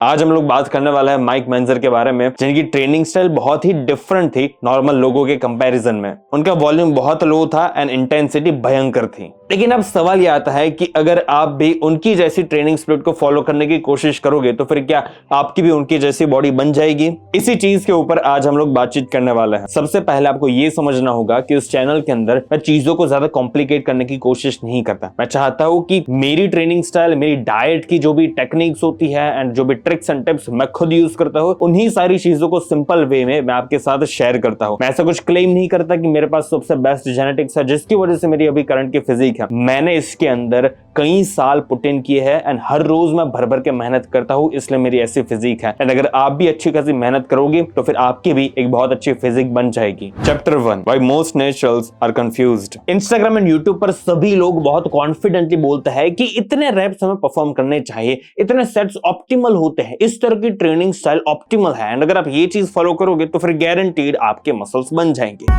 आज हम लोग बात करने वाला है माइक मेंजर के बारे में, जिनकी ट्रेनिंग स्टाइल बहुत ही डिफरेंट थी नॉर्मल लोगों के कंपैरिजन में। उनका वॉल्यूम बहुत लो था एंड इंटेंसिटी भयंकर थी। लेकिन अब सवाल यह आता है कि अगर आप भी उनकी जैसी ट्रेनिंग स्प्लिट को फॉलो करने की कोशिश करोगे तो फिर क्या आपकी भी उनकी जैसी बॉडी बन जाएगी? इसी चीज के ऊपर आज हम लोग बातचीत करने वाले हैं। सबसे पहले आपको यह समझना होगा कि उस चैनल के अंदर मैं चीजों को ज्यादा कॉम्प्लिकेट करने की कोशिश नहीं करता। मैं चाहता हूं कि मेरी ट्रेनिंग स्टाइल, मेरी डाइट की जो भी टेक्निक्स होती है एंड जो भी ट्रिक्स एंड टिप्स मैं खुद यूज करता हूं, उन्हीं सारी चीजों को सिंपल वे में मैं आपके साथ शेयर करता हूं। मैं ऐसा कुछ क्लेम नहीं करता कि मेरे पास सबसे बेस्ट जेनेटिक्स है जिसकी वजह से मेरी अभी करंट की फिजिक है। मैंने इसके अंदर कई साल पुट इन किए हैं एंड हर रोज मैं भर भर के मेहनत करता हूं, इसलिए मेरी ऐसी फिजिक है। एंड अगर आप भी अच्छी खासी मेहनत करोगे तो फिर आपकी भी एक बहुत अच्छी फिजिक बन जाएगी। Chapter 1, why most naturals are confused. Instagram and YouTube पर सभी लोग बहुत कॉन्फिडेंटली बोलते हैं कि इतने रैप्स हमें परफॉर्म करने चाहिए, इतने सेट्स ऑप्टिमल होते हैं, इस तरह की ट्रेनिंग स्टाइल ऑप्टिमल है एंड अगर आप ये चीज फॉलो करोगे तो फिर गारंटीड आपके मसल्स बन जाएंगे।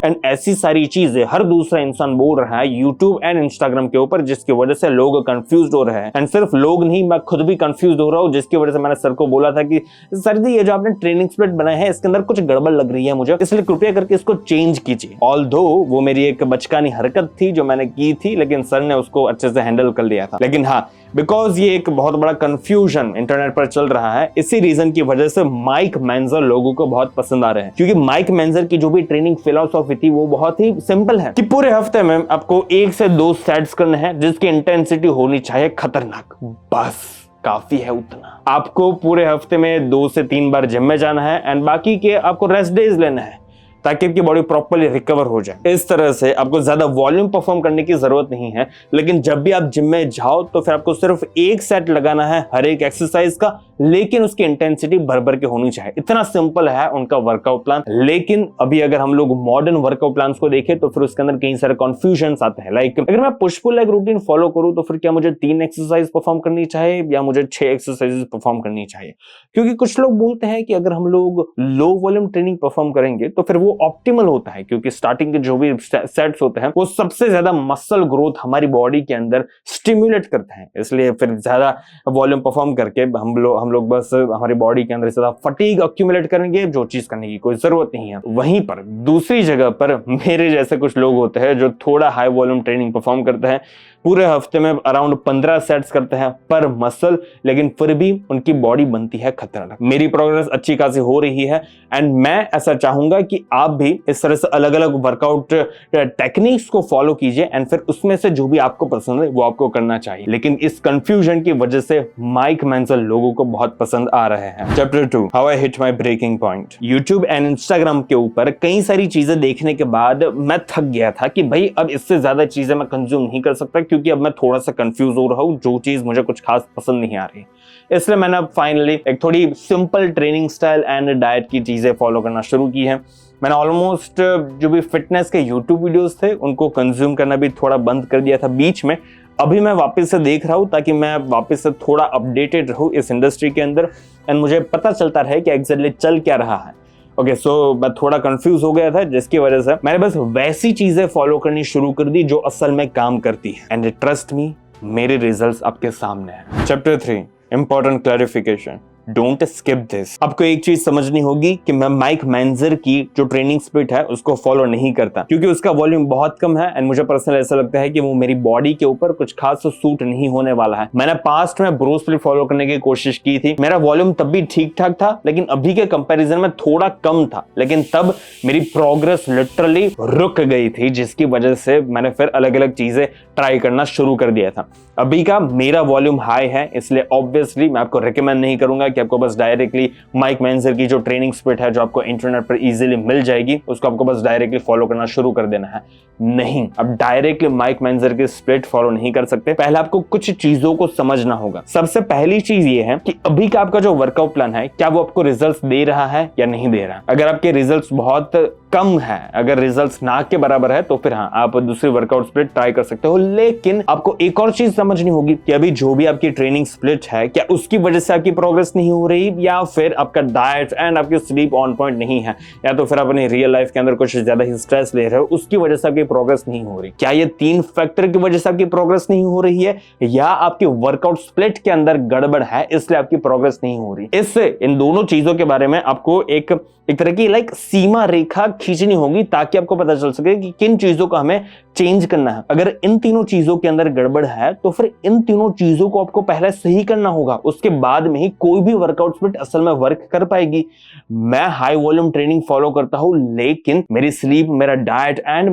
एंड ऐसी सारी चीजें हर दूसरा इंसान बोल रहा है यूट्यूब एंड इंस्टाग्राम के ऊपर, जिसकी वजह से लोग कंफ्यूज हो रहे हैं। एंड सिर्फ लोग नहीं, मैं खुद भी कंफ्यूज हो रहा हूँ, जिसकी वजह से मैंने सर को बोला था कि सर जी ये जो आपने ट्रेनिंग स्प्लिट बनाया है इसके अंदर कुछ गड़बड़ लग रही है मुझे, इसलिए कृपया करके इसको चेंज कीजिए। ऑल्दो वो मेरी एक बचकानी हरकत थी जो मैंने की थी, लेकिन सर ने उसको अच्छे से हैंडल कर लिया था। लेकिन हाँ, बिकॉज ये एक बहुत बड़ा कंफ्यूजन इंटरनेट पर चल रहा है, इसी रीजन की वजह से माइक मेंजर लोगों को बहुत पसंद आ रहे हैं। क्योंकि माइक मेंजर की जो भी ट्रेनिंग फिलॉसफी थी वो बहुत ही सिंपल है कि पूरे हफ्ते में आपको 1 से 2 सेट्स करने हैं जिसकी इंटेंसिटी होनी चाहिए खतरनाक, बस काफी है उतना। आपको पूरे हफ्ते में 2 से 3 बार जिम में जाना है एंड बाकी के आपको रेस्ट डेज लेना है ताकि आपकी बॉडी प्रॉपर्ली रिकवर हो जाए। इस तरह से आपको ज्यादा वॉल्यूम परफॉर्म करने की जरूरत नहीं है, लेकिन जब भी आप जिम में जाओ तो फिर आपको सिर्फ 1 सेट लगाना है हर एक एक्सरसाइज का, लेकिन उसकी इंटेंसिटी भर भर के होनी चाहिए। इतना सिंपल है उनका वर्कआउट प्लान। लेकिन अभी अगर हम लोग मॉडर्न वर्कआउट प्लान को देखें तो फिर उसके अंदर कई सारे कंफ्यूजन्स आते हैं। लाइक अगर मैं push pull leg routine follow करूं तो फिर क्या मुझे 3 एक्सरसाइज परफॉर्म करनी चाहिए या मुझे 6 एक्सरसाइज परफॉर्म करनी चाहिए? क्योंकि कुछ लोग बोलते हैं कि अगर हम लोग लो वॉल्यूम ट्रेनिंग परफॉर्म करेंगे तो फिर वो ऑप्टिमल होता है, क्योंकि स्टार्टिंग के जो भी सेट्स होते हैं वो सबसे ज्यादा मसल ग्रोथ हमारी बॉडी के अंदर स्टिम्युलेट करते हैं। इसलिए फिर ज्यादा वॉल्यूम परफॉर्म करके हम लोग बस हमारी बॉडी के अंदर ज्यादा फटीग अक्यूमुलेट करेंगे, जो चीज करने की कोई जरूरत नहीं है। वहीं पर दूसरी जगह पर मेरे जैसे कुछ लोग होते हैं जो थोड़ा हाई वॉल्यूम ट्रेनिंग परफॉर्म करते हैं, पूरे हफ्ते में अराउंड 15 सेट्स करते हैं पर मसल, लेकिन फिर भी उनकी बॉडी बनती है खतरनाक। मेरी प्रोग्रेस अच्छी खासी हो रही है एंड मैं ऐसा चाहूंगा कि आप भी इस तरह से अलग अलग वर्कआउट टेक्निक्स को फॉलो कीजिए एंड फिर उसमें से जो भी आपको पसंद है वो आपको करना चाहिए। लेकिन इस कंफ्यूजन की वजह से माइक मेंजर लोगों को बहुत पसंद आ रहे हैं। Chapter 2, how I hit my breaking point. YouTube and Instagram के ऊपर कई सारी चीजें देखने के बाद मैं थक गया था कि भाई अब इससे ज्यादा चीजें मैं कंज्यूम नहीं कर सकता, क्योंकि अब मैं थोड़ा सा कंफ्यूज हो रहा हूं, जो चीज मुझे कुछ खास पसंद नहीं आ रही। इसलिए मैंने अब फाइनली एक थोड़ी simple training style and diet की चीजें फॉलो करना शुरू की है। मैंने ऑलमोस्ट जो भी फिटनेस के यूट्यूब वीडियोस थे उनको कंज्यूम करना भी थोड़ा बंद कर दिया था बीच में। अभी मैं वापस से देख रहा हूं ताकि मैं वापस से थोड़ा अपडेटेड रहूं इस इंडस्ट्री के अंदर एंड मुझे पता चलता रहे कि एग्जैक्टली चल क्या रहा है। ओके, सो मैं थोड़ा कंफ्यूज हो गया था, जिसकी वजह से मैंने बस वैसी चीजें फॉलो करनी शुरू कर दी जो असल में काम करती है एंड ट्रस्ट मी, मेरे रिजल्ट्स आपके सामने हैं। Chapter 3, important clarification, don't skip this. आपको एक चीज समझनी होगी कि मैं माइक मेंजर की जो ट्रेनिंग स्प्लिट है उसको फॉलो नहीं करता, क्योंकि उसका वॉल्यूम बहुत कम है एंड मुझे पर्सनली ऐसा लगता है कि वो मेरी बॉडी के ऊपर कुछ खास सूट नहीं होने वाला है। मैंने पास्ट में ब्रो स्प्लिट फॉलो करने की कोशिश की थी, मेरा वॉल्यूम तब भी ठीक ठाक था, लेकिन अभी के कंपैरिजन में थोड़ा कम था, लेकिन तब मेरी प्रोग्रेस लिटरली रुक गई थी, जिसकी वजह से मैंने फिर अलग अलग चीजें ट्राई करना शुरू कर दिया था। अभी का मेरा वॉल्यूम हाई है, इसलिए ऑब्वियसली मैं आपको रिकमेंड नहीं करूंगा कि आपको बस डायरेक्टली माइक मेंजर की जो ट्रेनिंग स्प्लिट है जो आपको इंटरनेट पर इजीली मिल जाएगी उसको आपको बस डायरेक्टली फॉलो करना शुरू कर देना है। नहीं, अब डायरेक्टली माइक मेंजर की स्प्लिट फॉलो नहीं कर सकते। पहले आपको कुछ चीजों को समझना होगा। सबसे पहली चीज ये है कि अभी का आपका जो वर्कआउट प्लान है क्या वो आपको रिजल्ट्स दे रहा है या नहीं दे रहा। अगर आपके रिजल्ट्स बहुत कम है, अगर रिजल्ट्स ना के बराबर है तो फिर हाँ आप दूसरी वर्कआउट स्प्लिट ट्राई कर सकते हो। लेकिन आपको एक और चीज समझनी होगी कि अभी जो भी आपकी ट्रेनिंग स्प्लिट है क्या उसकी वजह से आपकी प्रोग्रेस नहीं नहीं हो रही, या फिर आपका डाइट एंड आपकी स्लीप ऑन पॉइंट नहीं है, या तो फिर अपनी रियल लाइफ के अंदर कुछ ज्यादा ही स्ट्रेस ले रहे हो, उसकी वजह से आपकी प्रोग्रेस नहीं हो रही। क्या ये 3 फैक्टर की वजह से आपकी प्रोग्रेस नहीं हो रही है, या आपकी वर्कआउट स्प्लिट के अंदर गड़बड़ है इसलिए आपकी प्रोग्रेस नहीं हो रही? इससे इन दोनों चीजों के बारे में आपको एक तरह की सीमा रेखा खींचनी होगी, ताकि आपको पता चल सके कि किन चीजों को हमें चेंज करना है। अगर इन तीनों चीजों के अंदर गड़बड़ है तो फिर इन तीनों चीजों को आपको पहले सही करना होगा, उसके बाद में ही कोई भी वर्कआउट स्प्लिट असल में वर्क कर पाएगी। मैं हाई वॉल्यूम ट्रेनिंग फॉलो करता हूं, लेकिन मेरी स्लीप, मेरा डाइट एंड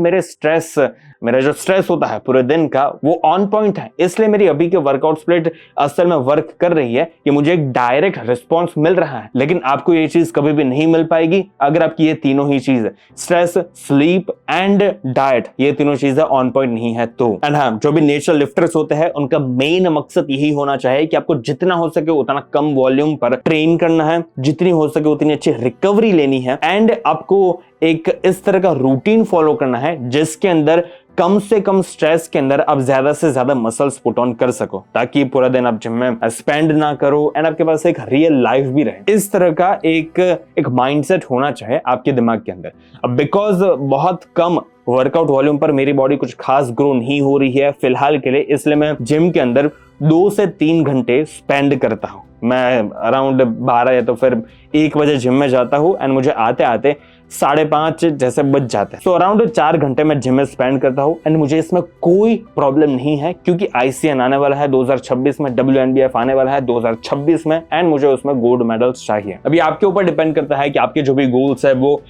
मेरा जो स्ट्रेस होता है पूरे दिन का, वो ऑन पॉइंट है। इसलिए मेरी अभी के वर्कआउट स्प्लिट असल में वर्क कर रही है, कि मुझे एक डायरेक्ट रिस्पॉन्स मिल रहा है। लेकिन आपको ये चीज कभी भी नहीं मिल पाएगी अगर आपकी ये तीनों ही चीज, स्ट्रेस, स्लीप एंड डाइट, ये तीनों चीजें ऑन पॉइंट नहीं है तो। एंड हाँ, जो भी नेचुरल लिफ्टर्स होते हैं उनका मेन मकसद यही होना चाहिए कि आपको जितना हो सके उतना कम वॉल्यूम पर ट्रेन करना है, जितनी हो सके उतनी अच्छी रिकवरी लेनी है, एंड आपको एक इस तरह का रूटीन फॉलो करना है जिसके अंदर कम से कम स्ट्रेस के अंदर आप ज्यादा से ज्यादा मसल्स पुट ऑन कर सको, ताकि पूरा दिन आप जिम में स्पेंड ना करो एंड आपके पास एक रियल लाइफ भी रहे। इस तरह का एक माइंडसेट होना चाहिए आपके दिमाग के अंदर। अब बिकॉज बहुत कम वर्कआउट वॉल्यूम पर मेरी बॉडी कुछ खास ग्रो नहीं हो रही है फिलहाल के लिए, इसलिए मैं जिम के अंदर 2 से 3 घंटे स्पेंड करता हूँ। मैं अराउंड 12 या तो फिर 1 बजे जिम में जाता हूँ एंड मुझे आते आते 5:30 जैसे बज जाते हैं। सो अराउंड 4 घंटे मैं जिम में स्पेंड करता हूँ एंड मुझे इसमें कोई प्रॉब्लम नहीं है, क्योंकि ICN आने वाला है 2026 में, WNBF आने वाला है 2026 में, एंड मुझे उसमें गोल्ड मेडल्स चाहिए। अभी आपके ऊपर डिपेंड करता है कि आपके जो भी गोल्स है वो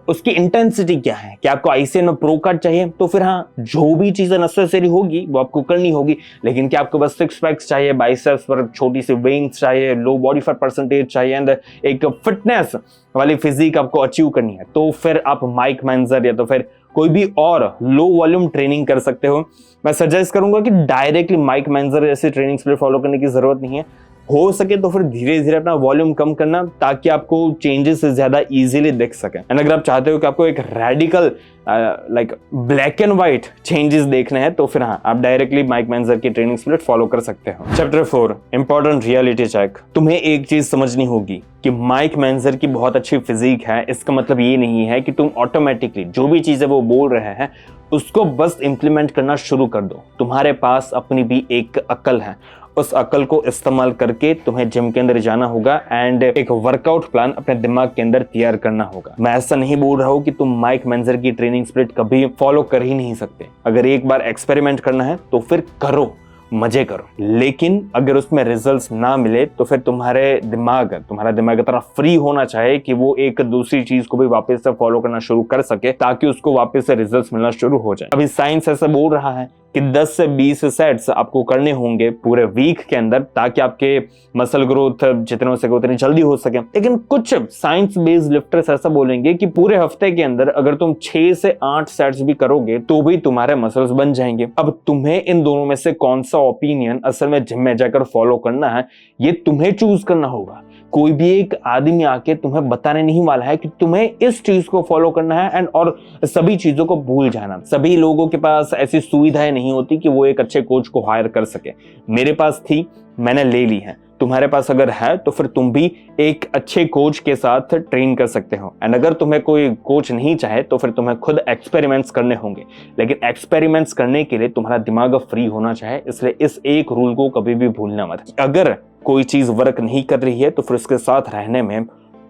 उसकी इंटेंसिटी क्या है। कि आपको ICN में प्रो कार्ड चाहिए तो फिर हाँ, जो भी चीजें नेसेसरी होगी वो आपको करनी होगी। लेकिन क्या आपको बस 6 पैक्स चाहिए, बाइसेप्स पर छोटी सी विंग्स चाहिए, लो बॉडी फैट परसेंटेज चाहिए एंड एक फिटनेस वाली फिजिक आपको अचीव करनी है, तो फिर आप माइक मेंजर या तो फिर कोई भी और लो वॉल्यूम ट्रेनिंग कर सकते हो। मैं सजेस्ट करूंगा कि डायरेक्टली माइक मेंजर जैसी ट्रेनिंग स्प्लिट फॉलो करने की जरूरत नहीं है। हो सके तो फिर धीरे धीरे अपना वॉल्यूम कम करना, ताकि आपको चेंजेस ज्यादा इजीली दिख सके। एंड अगर आप चाहते हो कि आपको एक radical black and white changes देखने हैं तो फिर हाँ, आप डायरेक्टली माइक मेंजर की ट्रेनिंग स्प्लिट फॉलो कर सकते हो। Chapter 4, important reality check. तुम्हें एक चीज समझनी होगी कि माइक मेंजर की बहुत अच्छी फिजिक है, इसका मतलब ये नहीं है कि तुम ऑटोमेटिकली जो भी चीजें वो बोल रहे हैं उसको बस इंप्लीमेंट करना शुरू कर दो। तुम्हारे पास अपनी भी एक अक्ल है, उस अकल को इस्तेमाल करके तुम्हें जिम के अंदर जाना होगा एंड एक वर्कआउट प्लान अपने दिमाग के अंदर तैयार करना होगा। मैं ऐसा नहीं बोल रहा हूं कि तुम माइक मेंजर की ट्रेनिंग स्प्लिट कभी फॉलो कर ही नहीं सकते। अगर एक बार एक्सपेरिमेंट करना है तो फिर करो, मजे करो। लेकिन अगर उसमें रिजल्ट्स ना मिले तो फिर तुम्हारा दिमाग इतना फ्री होना चाहिए कि वो एक दूसरी चीज को भी वापस से फॉलो करना शुरू कर सके, ताकि उसको वापस से रिजल्ट्स मिलना शुरू हो जाए। अभी साइंस ऐसा बोल रहा है कि 10 से 20 सेट्स आपको करने होंगे पूरे वीक के अंदर, ताकि आपके मसल ग्रोथ जितने हो सके उतनी जल्दी हो सके। लेकिन कुछ साइंस बेस्ड लिफ्टर्स ऐसा बोलेंगे कि पूरे हफ्ते के अंदर अगर तुम 6 से 8 सेट्स भी करोगे तो भी तुम्हारे मसल्स बन जाएंगे। अब तुम्हें इन दोनों में से कौन सा ओपिनियन असल में जिम में जाकर फॉलो करना है, ये तुम्हें चूज करना होगा। कोई भी एक आदमी आके तुम्हें बताने नहीं वाला है कि तुम्हें इस चीज को फॉलो करना है एंड और सभी चीजों को भूल जाना। सभी लोगों के पास ऐसी सुविधाएं नहीं होती कि वो एक अच्छे कोच को हायर कर सके। मेरे पास थी, मैंने ले ली है। तुम्हारे पास अगर है तो फिर तुम भी एक अच्छे कोच के साथ ट्रेन कर सकते हो। एंड अगर तुम्हें कोई कोच नहीं चाहे तो फिर तुम्हें खुद एक्सपेरिमेंट्स करने होंगे। लेकिन एक्सपेरिमेंट्स करने के लिए तुम्हारा दिमाग फ्री होना चाहिए, इसलिए इस एक रूल को कभी भी भूलना मत। अगर कोई चीज वर्क नहीं कर रही है तो फिर उसके साथ रहने में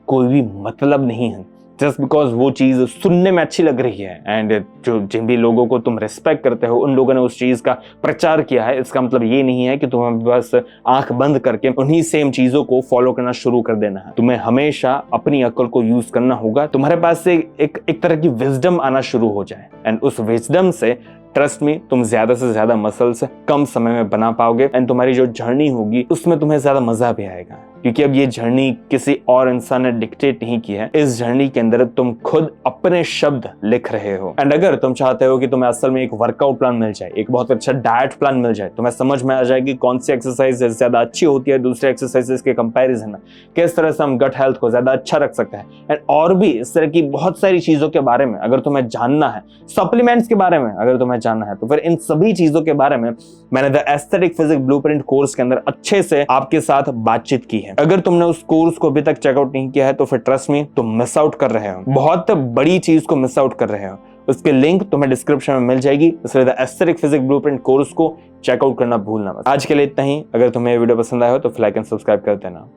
कोई भी मतलब नहीं है, जस्ट बिकॉज वो चीज सुनने में अच्छी लग रही है एंड जो जिन भी लोगों को तुम रिस्पेक्ट करते हो उन लोगों ने उस चीज का प्रचार किया है। इसका मतलब ये नहीं है कि तुम्हें बस आंख बंद करके उन्हीं सेम चीजों को फॉलो करना शुरू कर देना है। तुम्हें हमेशा अपनी अक्ल को यूज करना होगा। तुम्हारे पास से एक तरह की विजडम आना शुरू हो जाए एंड उस विजडम से ट्रस्ट में तुम ज्यादा से ज्यादा मसल्स कम समय में बना पाओगे एंड तुम्हारी जो जर्नी होगी उसमें तुम्हें ज्यादा मजा भी आएगा, क्योंकि अब ये जर्नी किसी और इंसान ने डिक्टेट नहीं की है। इस जर्नी के अंदर तुम खुद अपने शब्द लिख रहे हो। एंड अगर तुम चाहते हो कि तुम्हें असल में एक वर्कआउट प्लान मिल जाए, एक बहुत अच्छा डाइट प्लान मिल जाए, तुम्हें समझ में आ जाए कि कौन सी एक्सरसाइज ज्यादा अच्छी होती है दूसरे एक्सरसाइजेस के कंपैरिजन में, किस तरह से हम गट हेल्थ को ज्यादा अच्छा रख सकते हैं एंड और भी इस तरह की बहुत सारी चीजों के बारे में अगर तुम्हें जानना है, सप्लीमेंट्स के बारे में अगर तुम्हें जानना है, तो फिर इन सभी चीजों के बारे में मैंने the aesthetic physics blueprint course के अंदर अच्छे से आपके साथ बातचीत की है। अगर तुमने उस कोर्स को अभी तक चेकआउट नहीं किया है तो फिर ट्रस्ट मी, तुम मिस आउट कर रहे हो, बहुत बड़ी चीज को मिस आउट कर रहे हो। उसके लिंक तुम्हें डिस्क्रिप्शन में मिल जाएगी, इसलिए the aesthetic physics blueprint course को चेकआउट करना भूलना मत। आज के लिए इतना ही। अगर तुम्हें ये वीडियो पसंद आया हो तो लाइक एंड सब्सक्राइब कर देना।